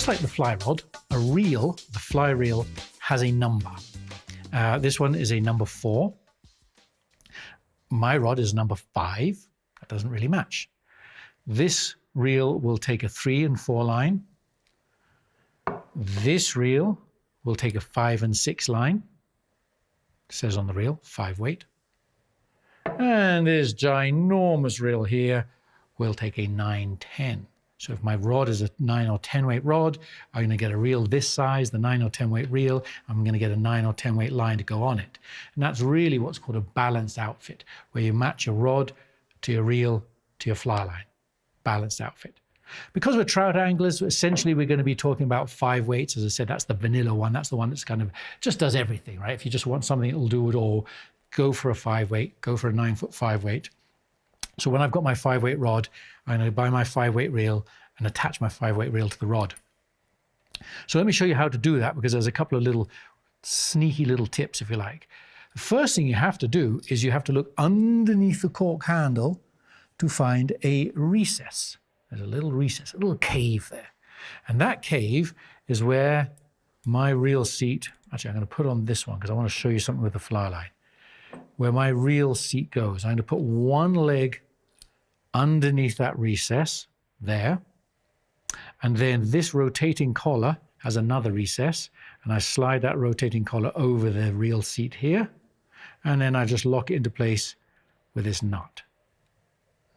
Just like the fly rod, a reel, the fly reel, has a number. This one is a number 4. My rod is number 5. That doesn't really match. This reel will take a 3 and 4 line. This reel will take a 5 and 6 line. It says on the reel, 5 weight. And this ginormous reel here will take a 9-10. So if my rod is a 9 or 10 weight rod, I'm going to get a reel this size, the 9 or 10 weight reel. I'm going to get a 9 or 10 weight line to go on it. And that's really what's called a balanced outfit, where you match your rod to your reel to your fly line. Balanced outfit. Because we're trout anglers, essentially we're going to be talking about 5 weights. As I said, that's the vanilla one. That's the one that's kind of just does everything, right? If you just want something that will do it all, go for a 5 weight, go for a 9-foot 5 weight. So when I've got my 5 weight rod, I'm going to buy my 5 weight reel and attach my 5 weight reel to the rod. So let me show you how to do that, because there's a couple of little sneaky little tips, if you like. The first thing you have to do is you have to look underneath the cork handle to find a recess. There's a little recess, a little cave there. And that cave is where my reel seat, actually I'm going to put on this one because I want to show you something with the fly line, where my reel seat goes. I'm going to put one leg underneath that recess there. And then this rotating collar has another recess, and I slide that rotating collar over the reel seat here. And then I just lock it into place with this nut.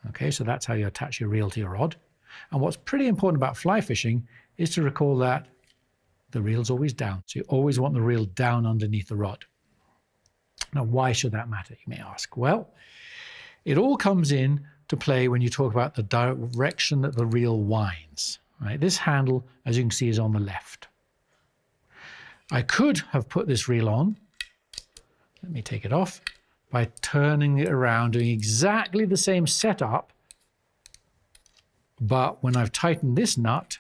Okay, so that's how you attach your reel to your rod. And what's pretty important about fly fishing is to recall that the reel's always down. So you always want the reel down underneath the rod. Now, why should that matter, you may ask? Well, it all comes in to play when you talk about the direction that the reel winds. Right? This handle, as you can see, is on the left. I could have put this reel on, let me take it off, by turning it around, doing exactly the same setup, but when I've tightened this nut,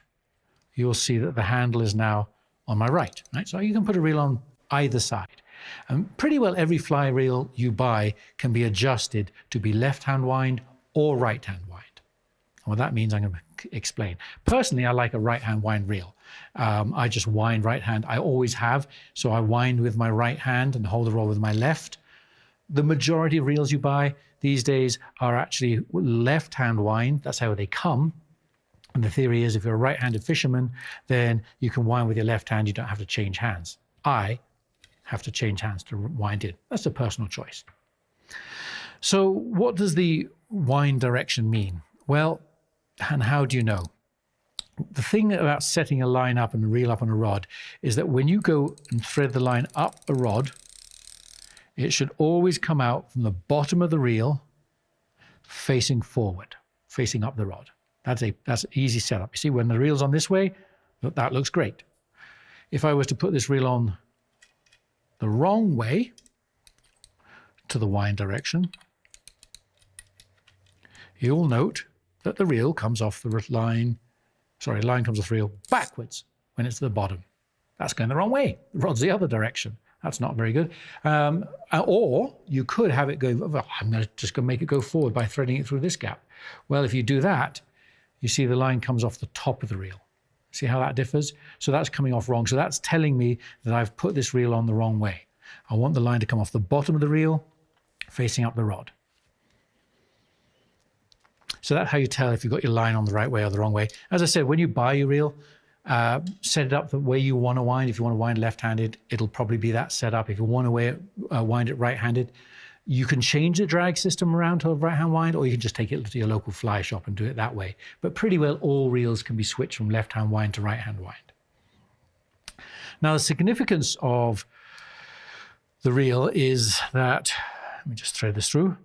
you'll see that the handle is now on my right. So you can put a reel on either side. And pretty well every fly reel you buy can be adjusted to be left-hand wind or right-hand wind. And what that means, I'm going to explain. Personally, I like a right-hand wind reel. I just wind right hand. I always have. So I wind with my right hand and hold the rod with my left. The majority of reels you buy these days are actually left-hand wind. That's how they come. And the theory is if you're a right-handed fisherman, then you can wind with your left hand. You don't have to change hands. I have to change hands to wind in. That's a personal choice. So what does the wind direction mean? Well, and how do you know? The thing about setting a line up and a reel up on a rod is that when you go and thread the line up a rod, it should always come out from the bottom of the reel facing forward, facing up the rod. That's an easy setup. You see, when the reel's on this way, that looks great. If I was to put this reel on the wrong way to the wind direction, you'll note that the reel comes off the line, line comes off the reel backwards when it's to the bottom. That's going the wrong way. The rod's the other direction. That's not very good. Or you could have it go, well, I'm just going to make it go forward by threading it through this gap. Well, if you do that, you see the line comes off the top of the reel. See how that differs? So that's coming off wrong. So that's telling me that I've put this reel on the wrong way. I want the line to come off the bottom of the reel, facing up the rod. So that's how you tell if you've got your line on the right way or the wrong way. As I said, when you buy your reel, set it up the way you want to wind. If you want to wind left-handed, it'll probably be that setup. If you want to wind it right-handed, you can change the drag system around to a right-hand wind, or you can just take it to your local fly shop and do it that way. But pretty well all reels can be switched from left-hand wind to right-hand wind. Now, the significance of the reel is that, let me just thread this through.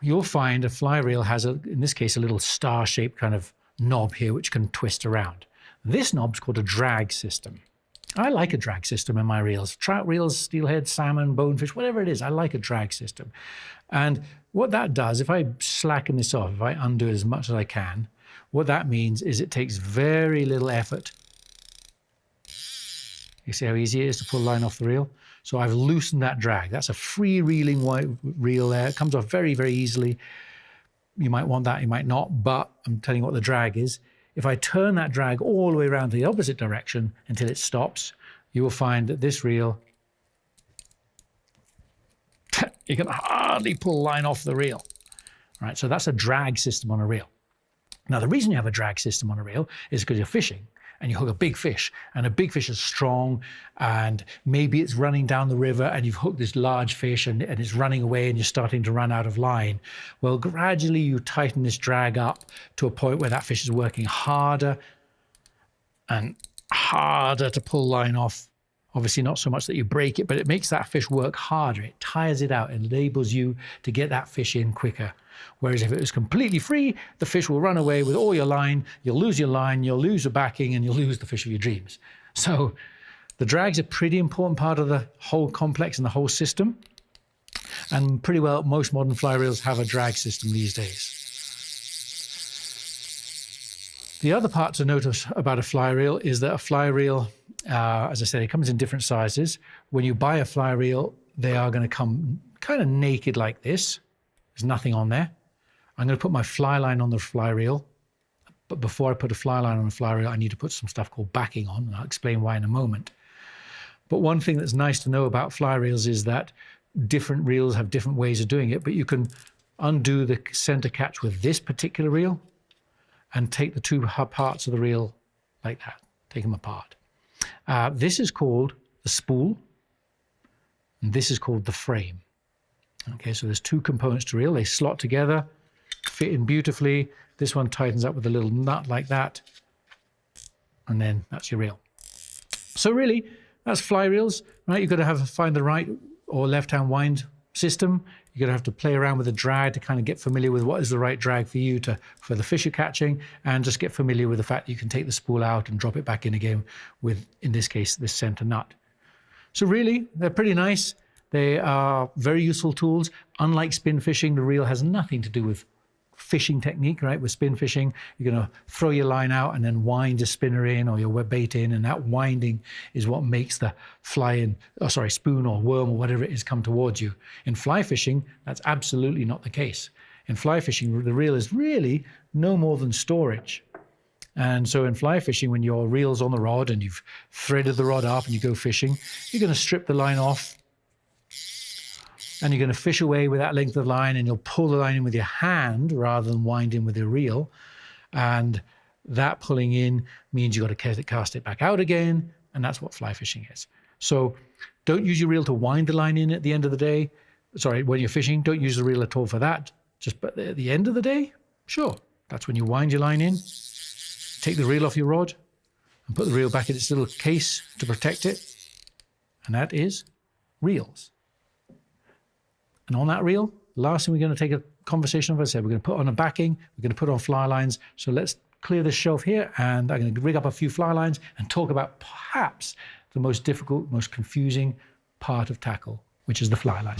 You'll find a fly reel has, in this case, a little star-shaped kind of knob here which can twist around. This knob's called a drag system. I like a drag system in my reels. Trout reels, steelhead, salmon, bonefish, whatever it is, I like a drag system. And what that does, if I slacken this off, if I undo it as much as I can, what that means is it takes very little effort. You see how easy it is to pull the line off the reel? So I've loosened that drag. That's a free-reeling reel there. It comes off very, very easily. You might want that, you might not, but I'm telling you what the drag is. if I turn that drag all the way around to the opposite direction until it stops, you will find that this reel, you can hardly pull line off the reel. Right, so that's a drag system on a reel. Now, the reason you have a drag system on a reel is because you're fishing and you hook a big fish, and a big fish is strong, and maybe it's running down the river and you've hooked this large fish and it's running away and you're starting to run out of line. Well, gradually you tighten this drag up to a point where that fish is working harder and harder to pull line off. Obviously not so much that you break it, but it makes that fish work harder. It tires it out and enables you to get that fish in quicker. Whereas if it was completely free, the fish will run away with all your line, you'll lose your line, you'll lose your backing, and you'll lose the fish of your dreams. So the drag's a pretty important part of the whole complex and the whole system. And pretty well, most modern fly reels have a drag system these days. The other part to notice about a fly reel is that a fly reel, as I said, it comes in different sizes. When you buy a fly reel, they are going to come kind of naked like this. There's nothing on there. I'm going to put my fly line on the fly reel. But before I put a fly line on the fly reel, I need to put some stuff called backing on, and I'll explain why in a moment. But one thing that's nice to know about fly reels is that different reels have different ways of doing it, but you can undo the center catch with this particular reel and take the two parts of the reel like that, take them apart. This is called the spool, and this is called the frame. Okay, so there's two components to reel. They slot together, fit in beautifully. This one tightens up with a little nut like that, and then that's your reel. So really, that's fly reels, right? You've got to find the right or left-hand wind system. You're going to have to play around with the drag to kind of get familiar with what is the right drag for you for the fish you're catching, and just get familiar with the fact that you can take the spool out and drop it back in again with, in this case, this center nut. So really, they're pretty nice. They are very useful tools. Unlike spin fishing, the reel has nothing to do with fishing technique, right? With spin fishing, you're going to throw your line out and then wind a spinner in or your web bait in, and that winding is what makes the spoon or worm or whatever it is come towards you. In fly fishing, that's absolutely not the case. In fly fishing, the reel is really no more than storage. And so in fly fishing, when your reel's on the rod and you've threaded the rod up and you go fishing, you're going to strip the line off, and you're going to fish away with that length of line, and you'll pull the line in with your hand rather than wind in with your reel. And that pulling in means you've got to cast it back out again, and that's what fly fishing is. So don't use your reel to wind the line in at the end of the day. Sorry, when you're fishing, don't use the reel at all for that. Just but at the end of the day, sure, that's when you wind your line in, take the reel off your rod, and put the reel back in its little case to protect it. And that is reels. And on that reel, last thing we're going to take a conversation of, as I said, we're going to put on a backing, we're going to put on fly lines. So let's clear this shelf here, and I'm going to rig up a few fly lines and talk about perhaps the most difficult, most confusing part of tackle, which is the fly line.